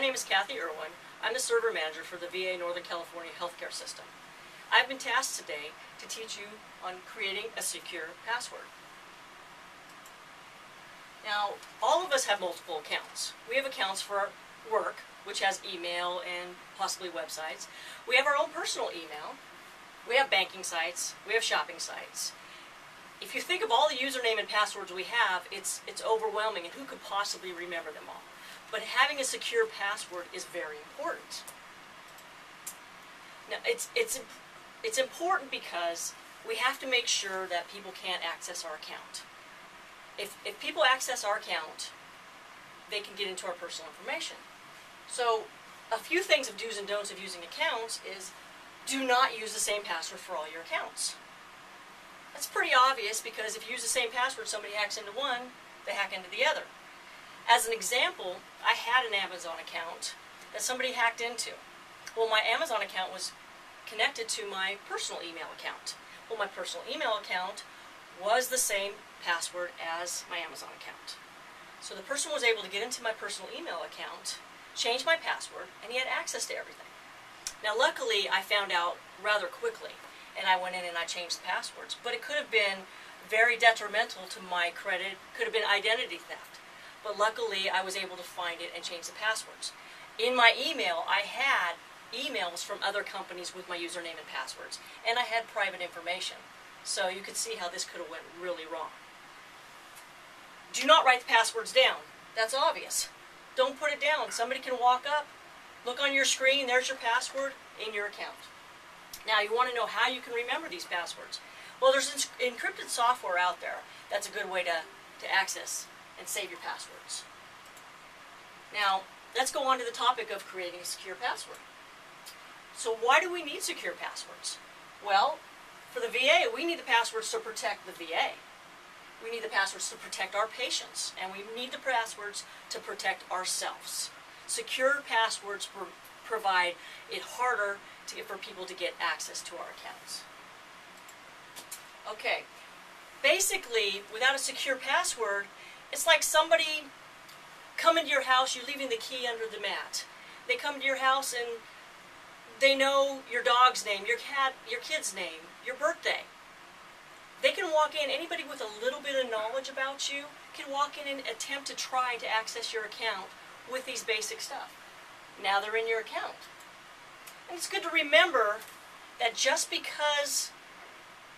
name is Kathy Irwin. I'm the server manager for the VA Northern California healthcare system. I've been tasked today to teach you on creating a secure password. Now, all of us have multiple accounts. We have accounts for our work, which has email and possibly websites. We have our own personal email. We have banking sites. We have shopping sites. If you think of all the username and passwords we have, it's overwhelming, and who could possibly remember them all? But having a secure password is very important. Now, it's important because we have to make sure that people can't access our account. If people access our account, they can get into our personal information. So a few things of do's and don'ts of using accounts is do not use the same password for all your accounts. That's pretty obvious because if you use the same password, somebody hacks into one, they hack into the other. As an example, I had an Amazon account that somebody hacked into. Well, my Amazon account was connected to my personal email account. Well, my personal email account was the same password as my Amazon account. So the person was able to get into my personal email account, change my password, and he had access to everything. Now, luckily, I found out rather quickly, and I went in and I changed the passwords. But it could have been very detrimental to my credit, could have been identity theft. But luckily, I was able to find it and change the passwords. In my email, I had emails from other companies with my username and passwords, and I had private information. So you could see how this could have went really wrong. Do not write the passwords down. That's obvious. Don't put it down. Somebody can walk up, look on your screen, there's your password in your account. Now, you want to know how you can remember these passwords. Well, there's encrypted software out there. That's a good way to access and save your passwords. Now, let's go on to the topic of creating a secure password. So why do we need secure passwords? Well, for the VA, we need the passwords to protect the VA. We need the passwords to protect our patients, and we need the passwords to protect ourselves. Secure passwords provide it harder for people to get access to our accounts. Okay, basically, without a secure password, it's like somebody coming to your house, you're leaving the key under the mat. They come to your house and they know your dog's name, your kid's name, your birthday. They can walk in, anybody with a little bit of knowledge about you can walk in and attempt to try to access your account with these basic stuff. Now they're in your account. And it's good to remember that just because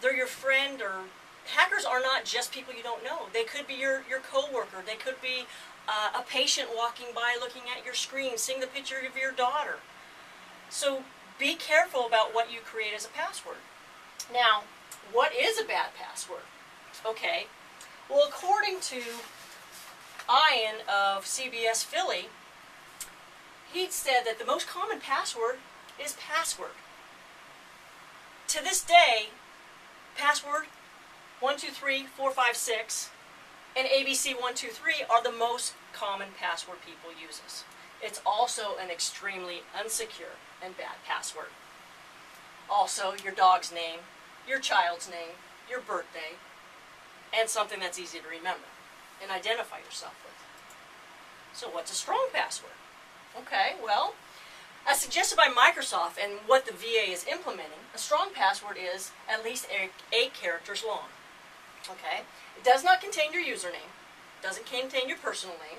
they're your friend, or hackers are not just people you don't know. They could be your coworker. They could be a patient walking by looking at your screen, seeing the picture of your daughter. So be careful about what you create as a password. Now, what is a bad password? Okay, well, according to Ian of CBS Philly, he said that the most common password is password. To this day, password 123456 and ABC123 are the most common password people uses. It's also an extremely unsecure and bad password. Also, your dog's name, your child's name, your birthday, and something that's easy to remember and identify yourself with. So what's a strong password? Okay, well, as suggested by Microsoft and what the VA is implementing, a strong password is at least 8 characters long. Okay? It does not contain your username, doesn't contain your personal name,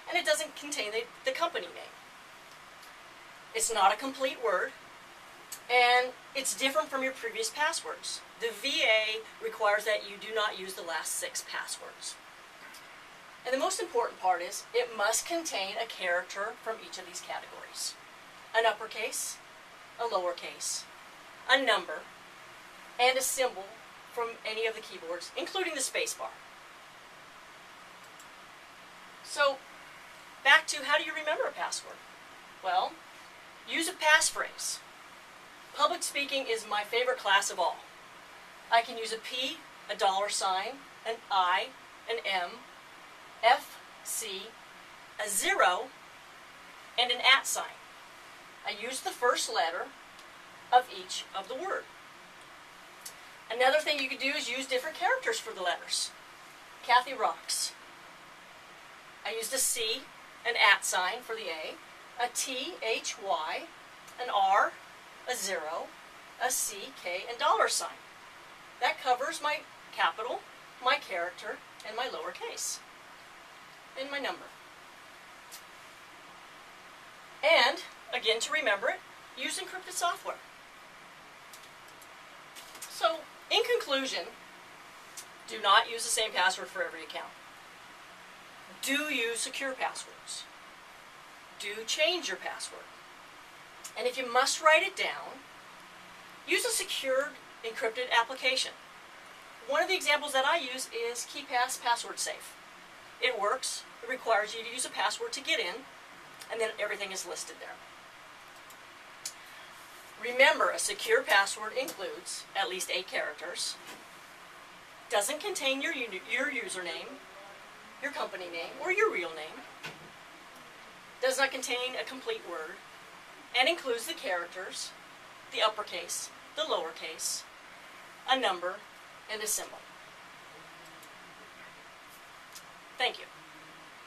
and it doesn't contain the company name. It's not a complete word, and it's different from your previous passwords. The VA requires that you do not use the last 6 passwords. And the most important part is it must contain a character from each of these categories. An uppercase, a lowercase, a number, and a symbol from any of the keyboards, including the space bar. So, back to how do you remember a password? Well, use a passphrase. Public speaking is my favorite class of all. I can use a P, a $, an I, an M, F, C, a 0, and an @ sign. I use the first letter of each of the word. Another thing you could do is use different characters for the letters. Kathy rocks. I used a C, an @ sign for the A, a T, H, Y, an R, a 0, a C, K, and $sign. That covers my capital, my character, and my lowercase, and my number. And, again, to remember it, use encrypted software. So, in conclusion, do not use the same password for every account. Do use secure passwords. Do change your password. And if you must write it down, use a secured encrypted application. One of the examples that I use is KeePass Password Safe. It works. It requires you to use a password to get in, and then everything is listed there. Remember, a secure password includes at least 8 characters, doesn't contain your username, your company name, or your real name, does not contain a complete word, and includes the characters, the uppercase, the lowercase, a number, and a symbol. Thank you.